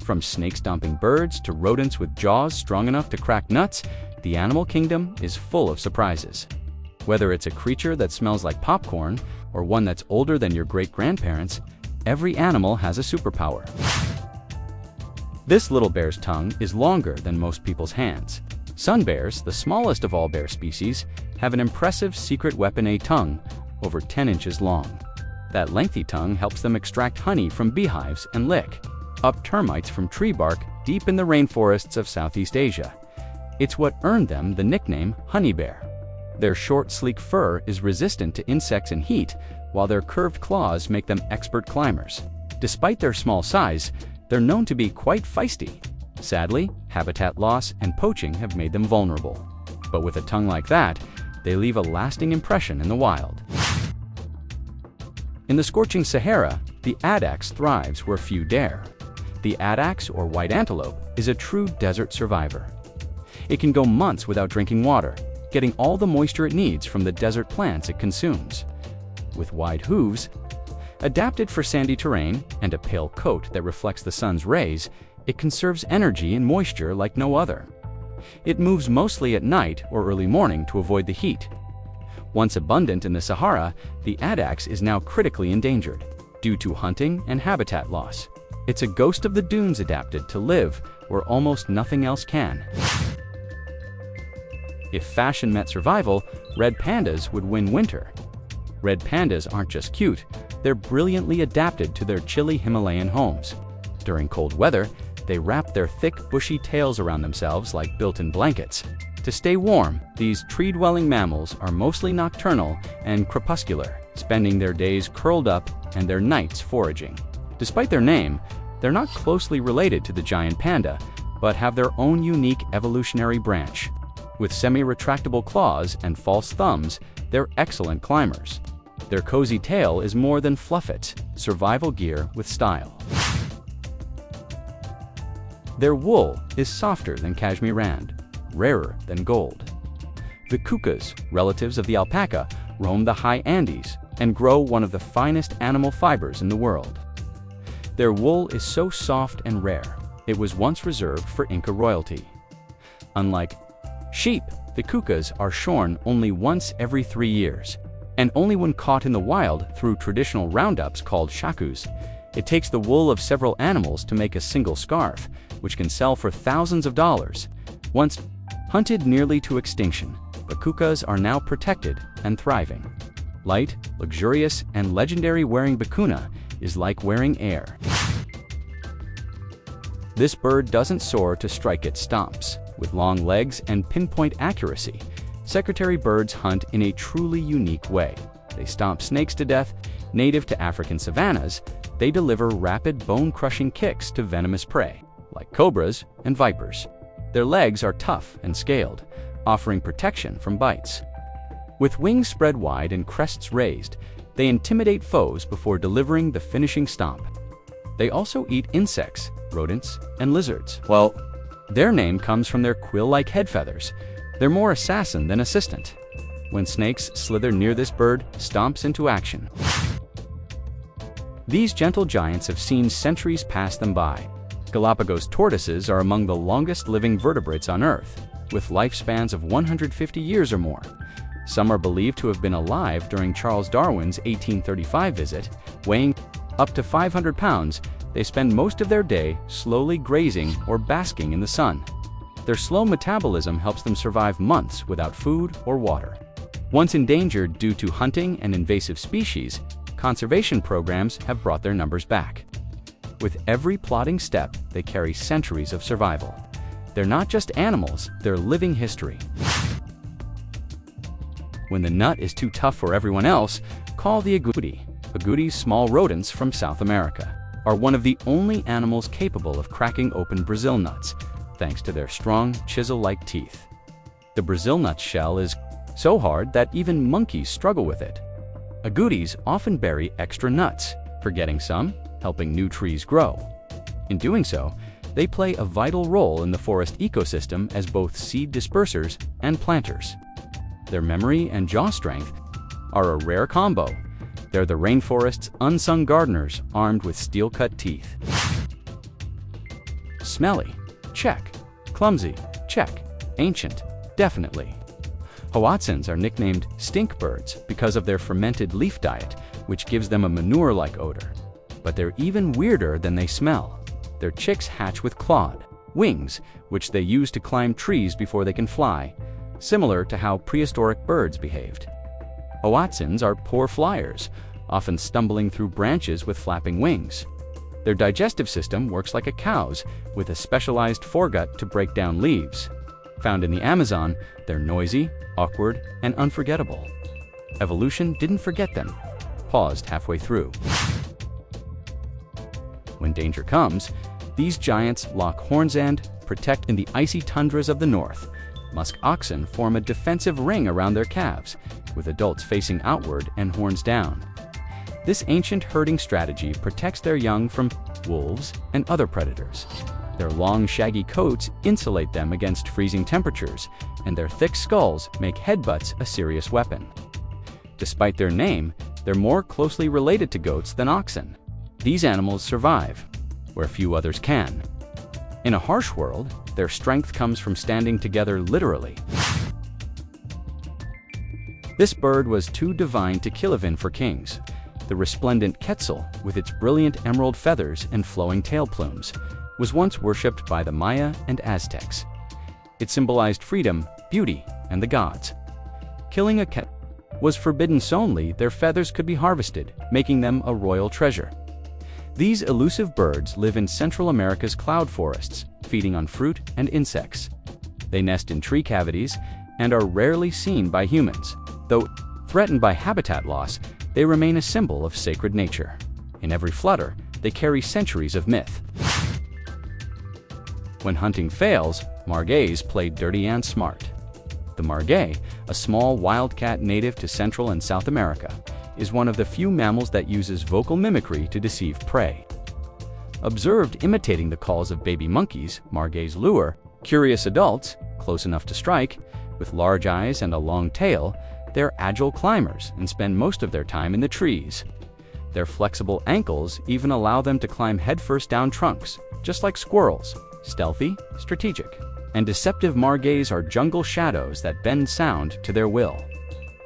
From snake-stomping birds to rodents with jaws strong enough to crack nuts, the animal kingdom is full of surprises. Whether it's a creature that smells like popcorn or one that's older than your great-grandparents, every animal has a superpower. This little bear's tongue is longer than most people's hands. Sun bears, the smallest of all bear species, have an impressive secret weapon, a tongue over 10 inches long. That lengthy tongue helps them extract honey from beehives and lick up termites from tree bark deep in the rainforests of Southeast Asia. It's what earned them the nickname honey bear. Their short, sleek fur is resistant to insects and heat, while their curved claws make them expert climbers. Despite their small size, they're known to be quite feisty. Sadly, habitat loss and poaching have made them vulnerable. But with a tongue like that, they leave a lasting impression in the wild. In the scorching Sahara, the addax thrives where few dare. The addax, or white antelope, is a true desert survivor. It can go months without drinking water, getting all the moisture it needs from the desert plants it consumes. With wide hooves, adapted for sandy terrain, and a pale coat that reflects the sun's rays, it conserves energy and moisture like no other. It moves mostly at night or early morning to avoid the heat. Once abundant in the Sahara, the addax is now critically endangered due to hunting and habitat loss. It's a ghost of the dunes adapted to live where almost nothing else can. If fashion met survival, red pandas would win winter. Red pandas aren't just cute, they're brilliantly adapted to their chilly Himalayan homes. During cold weather, they wrap their thick, bushy tails around themselves like built-in blankets. To stay warm, these tree-dwelling mammals are mostly nocturnal and crepuscular, spending their days curled up and their nights foraging. Despite their name, they're not closely related to the giant panda, but have their own unique evolutionary branch. With semi-retractable claws and false thumbs, they're excellent climbers. Their cozy tail is more than fluffits, survival gear with style. Their wool is softer than cashmere, rarer than gold. The kukas, relatives of the alpaca, roam the high Andes and grow one of the finest animal fibers in the world. Their wool is so soft and rare, it was once reserved for Inca royalty. Unlike sheep, the kukas are shorn only once every 3 years, and only when caught in the wild through traditional roundups called shakus. It takes the wool of several animals to make a single scarf, which can sell for thousands of dollars. Once hunted nearly to extinction, the kukas are now protected and thriving. Light, luxurious, and legendary, wearing vicuna is like wearing air. This bird doesn't soar to strike, it stomps. With long legs and pinpoint accuracy, secretary birds hunt in a truly unique way. They stomp snakes to death. Native to African savannas, they deliver rapid, bone-crushing kicks to venomous prey, like cobras and vipers. Their legs are tough and scaled, offering protection from bites. With wings spread wide and crests raised, they intimidate foes before delivering the finishing stomp. They also eat insects, rodents, and lizards. Well, their name comes from their quill-like head feathers. They're more assassin than assistant. When snakes slither near, this bird stomps into action. These gentle giants have seen centuries pass them by. Galapagos tortoises are among the longest living vertebrates on Earth, with lifespans of 150 years or more. Some are believed to have been alive during Charles Darwin's 1835 visit. Weighing up to 500 pounds, they spend most of their day slowly grazing or basking in the sun. Their slow metabolism helps them survive months without food or water. Once endangered due to hunting and invasive species, conservation programs have brought their numbers back. With every plodding step, they carry centuries of survival. They're not just animals, they're living history. When the nut is too tough for everyone else, call the agouti. Agoutis, small rodents from South America, are one of the only animals capable of cracking open Brazil nuts, thanks to their strong, chisel-like teeth. The Brazil nut's shell is so hard that even monkeys struggle with it. Agoutis often bury extra nuts, forgetting some, helping new trees grow. In doing so, they play a vital role in the forest ecosystem as both seed dispersers and planters. Their memory and jaw strength are a rare combo. They're the rainforest's unsung gardeners, armed with steel-cut teeth. Smelly? Check. Clumsy? Check. Ancient? Definitely. Hoatzins are nicknamed stink birds because of their fermented leaf diet, which gives them a manure-like odor. But they're even weirder than they smell. Their chicks hatch with clawed wings, which they use to climb trees before they can fly, similar to how prehistoric birds behaved. Hoatzins are poor flyers, often stumbling through branches with flapping wings. Their digestive system works like a cow's, with a specialized foregut to break down leaves. Found in the Amazon, they're noisy, awkward, and unforgettable. Evolution didn't forget them, paused halfway through. When danger comes, these giants lock horns and protect. In the icy tundras of the north, musk oxen form a defensive ring around their calves, with adults facing outward and horns down. This ancient herding strategy protects their young from wolves and other predators. Their long, shaggy coats insulate them against freezing temperatures, and their thick skulls make headbutts a serious weapon. Despite their name, they're more closely related to goats than oxen. These animals survive where few others can. In a harsh world, their strength comes from standing together literally. This bird was too divine to kill even for kings. The resplendent quetzal, with its brilliant emerald feathers and flowing tail plumes, was once worshipped by the Maya and Aztecs. It symbolized freedom, beauty, and the gods. Killing a quetzal was forbidden, so only their feathers could be harvested, making them a royal treasure. These elusive birds live in Central America's cloud forests, feeding on fruit and insects. They nest in tree cavities and are rarely seen by humans. Though threatened by habitat loss, they remain a symbol of sacred nature. In every flutter, they carry centuries of myth. When hunting fails, margays play dirty and smart. The margay, a small wildcat native to Central and South America, is one of the few mammals that uses vocal mimicry to deceive prey. Observed imitating the calls of baby monkeys, margays lure curious adults, close enough to strike. With large eyes and a long tail, they're agile climbers and spend most of their time in the trees. Their flexible ankles even allow them to climb headfirst down trunks, just like squirrels. Stealthy, strategic, and deceptive margays are jungle shadows that bend sound to their will.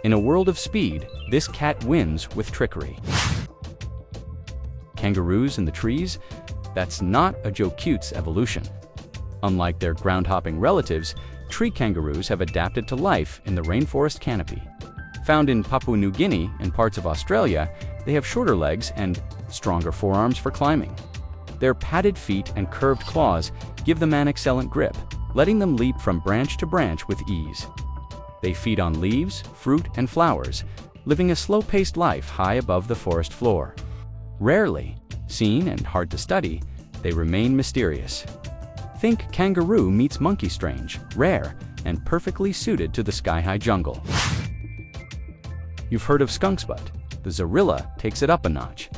In a world of speed, this cat wins with trickery. Kangaroos in the trees? That's not a joke. Cute's evolution. Unlike their ground-hopping relatives, tree kangaroos have adapted to life in the rainforest canopy. Found in Papua New Guinea and parts of Australia, they have shorter legs and stronger forearms for climbing. Their padded feet and curved claws give them an excellent grip, letting them leap from branch to branch with ease. They feed on leaves, fruit, and flowers, living a slow-paced life high above the forest floor. Rarely seen and hard to study, they remain mysterious. Think kangaroo meets monkey. Strange, rare, and perfectly suited to the sky-high jungle. You've heard of skunks, but the zorilla takes it up a notch.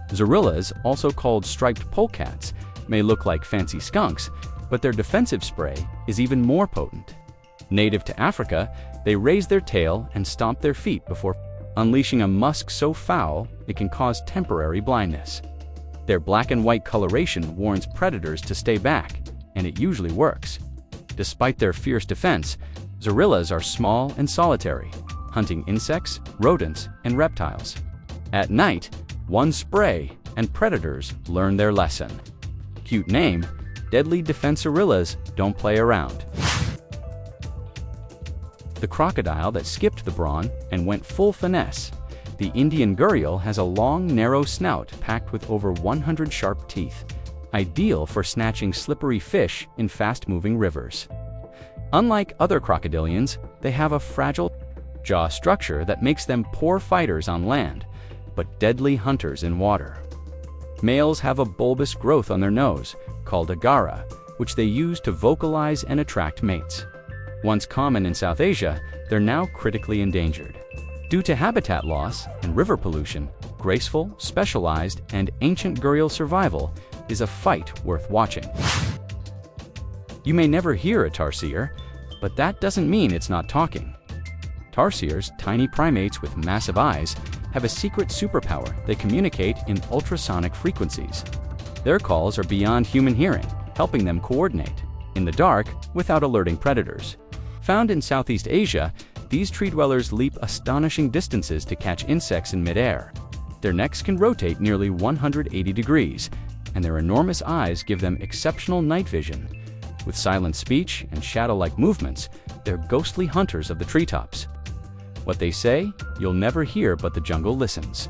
Zorillas, also called striped polecats, may look like fancy skunks, but their defensive spray is even more potent. Native to Africa, they raise their tail and stomp their feet before unleashing a musk so foul it can cause temporary blindness. Their black and white coloration warns predators to stay back, and it usually works. Despite their fierce defense, zorillas are small and solitary, hunting insects, rodents, and reptiles. At night, one spray and predators learn their lesson. Cute name, deadly defense. Zorillas don't play around. The crocodile that skipped the brawn and went full finesse. The Indian gharial has a long, narrow snout packed with over 100 sharp teeth, ideal for snatching slippery fish in fast-moving rivers. Unlike other crocodilians, they have a fragile jaw structure that makes them poor fighters on land, but deadly hunters in water. Males have a bulbous growth on their nose, called a gara, which they use to vocalize and attract mates. Once common in South Asia, they're now critically endangered. Due to habitat loss and river pollution, graceful, specialized, and ancient gharial survival is a fight worth watching. You may never hear a tarsier, but that doesn't mean it's not talking. Tarsiers, tiny primates with massive eyes, have a secret superpower. They communicate in ultrasonic frequencies. Their calls are beyond human hearing, helping them coordinate in the dark without alerting predators. Found in Southeast Asia, these tree dwellers leap astonishing distances to catch insects in midair. Their necks can rotate nearly 180 degrees, and their enormous eyes give them exceptional night vision. With silent speech and shadow-like movements, they're ghostly hunters of the treetops. What they say, you'll never hear, but the jungle listens.